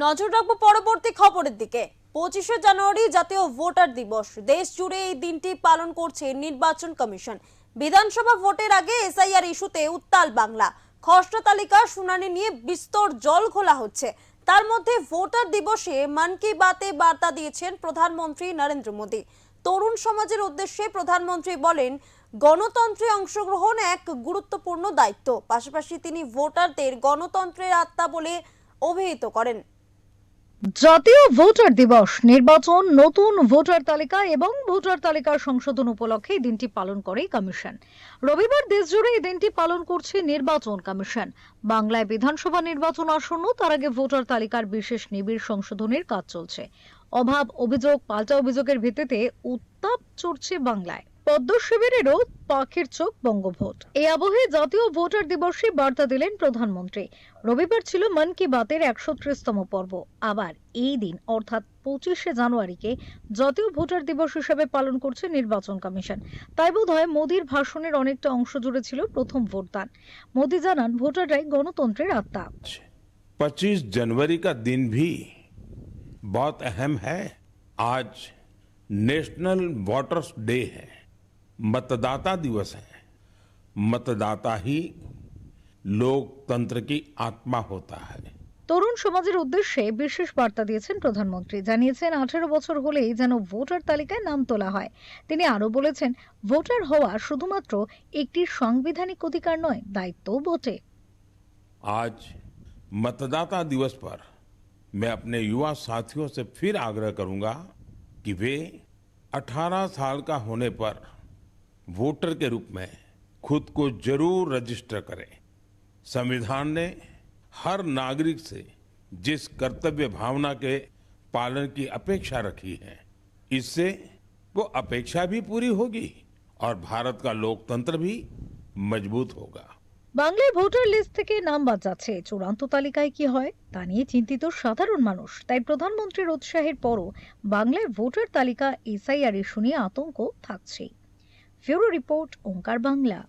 নজর রাখবো পরবর্তী খবরের দিকে। 25শে জানুয়ারি জাতীয় ভোটার দিবস। দেশ জুড়ে এই দিনটি পালন করছে নির্বাচন কমিশন। বিধানসভা ভোটের আগে এসআইআর ইস্যুতে উত্তাল বাংলা। খসড়া তালিকা শুনানি নিয়ে বিস্তর জল ঘোলা হচ্ছে। তার মধ্যে ভোটার দিবসে মন কি বাতে বার্তা দিয়েছেন প্রধানমন্ত্রী নরেন্দ্র মোদী। তরুণ সমাজের উদ্দেশ্যে প্রধানমন্ত্রী বলেন, গণতন্ত্রে অংশগ্রহণ এক গুরুত্বপূর্ণ দায়িত্ব। পাশাপাশি তিনি ভোটারদের গণতন্ত্রের আত্মা বলে অভিহিত করেন। জাতীয় ভোটার দিবস, নির্বাচন, নতুন ভোটার তালিকা এবং ভোটার তালিকার সংশোধন উপলক্ষে এই দিনটি পালন করে কমিশন। রবিবার দেশজুড়ে এই দিনটি পালন করছে নির্বাচন কমিশন। বাংলায় বিধানসভা নির্বাচন আসন্ন, তার আগে ভোটার তালিকার বিশেষ নিবিড় সংশোধনের কাজ চলছে। অভাব, অভিযোগ, পাল্টা অভিযোগের ভিত্তিতে উত্তাপ চড়ছে বাংলায়। পদ্ম শিবিরেরও পাখির চোখ বঙ্গভোট। এই আবহে জাতীয় ভোটার দিবসে বার্তা দিলেন প্রধানমন্ত্রী। রবিবার ছিল মন কি বাতের 130তম পর্ব। আবার এই দিন অর্থাৎ 25শে জানুয়ারিকে জাতীয় ভোটার দিবস হিসেবে পালন করছে নির্বাচন কমিশন। তাই বোধহয় মোদির ভাষণের অনেকটা অংশ জুড়ে ছিল প্রথম ভোটদান। মোদি জানান, ভোটাররাই গণতন্ত্রের আত্মা। 25 जनवरी का दिन भी बहुत अहम है। आज नेशनल वोटर्स डे है, मतदाता दिवस है। मतदाता ही लोकतंत्र की आत्मा होता है। তরুণ সমাজের উদ্দেশ্যে বিশেষ বার্তা দিয়েছেন প্রধানমন্ত্রী। জানিয়েছেন, 18 বছর হলেই যেন ভোটার তালিকায় নাম তোলা হয়। তিনি আরো বলেছেন, ভোটার হওয়া শুধুমাত্র একটি সাংবিধানিক অধিকার নয়, দায়িত্বও বটে। आज मतदाता दिवस पर मैं अपने युवा साथियों से फिर आग्रह करूंगा कि वे 18 साल का होने पर वोटर के रूप में खुद को जरूर रजिस्टर करें। संविधान ने हर नागरिक से जिस कर्तव्य भावना के पालन की अपेक्षा रखी है, इससे वो अपेक्षा भी पूरी होगी और भारत का लोकतंत्र भी मजबूत होगा। বাংলায় ভোটার লিস্ট থেকে নাম বাদ যাচ্ছে, চূড়ান্ত তালিকায় কি হয় তা নিয়ে চিন্তিত সাধারণ মানুষ। তাই প্রধানমন্ত্রীর উৎসাহের পরও বাংলায় ভোটার তালিকা এসআইআর ইস্যু নিয়ে আতঙ্ক থাকছেই। ব্যুরো রিপোর্ট, ওঙ্কার বাংলা।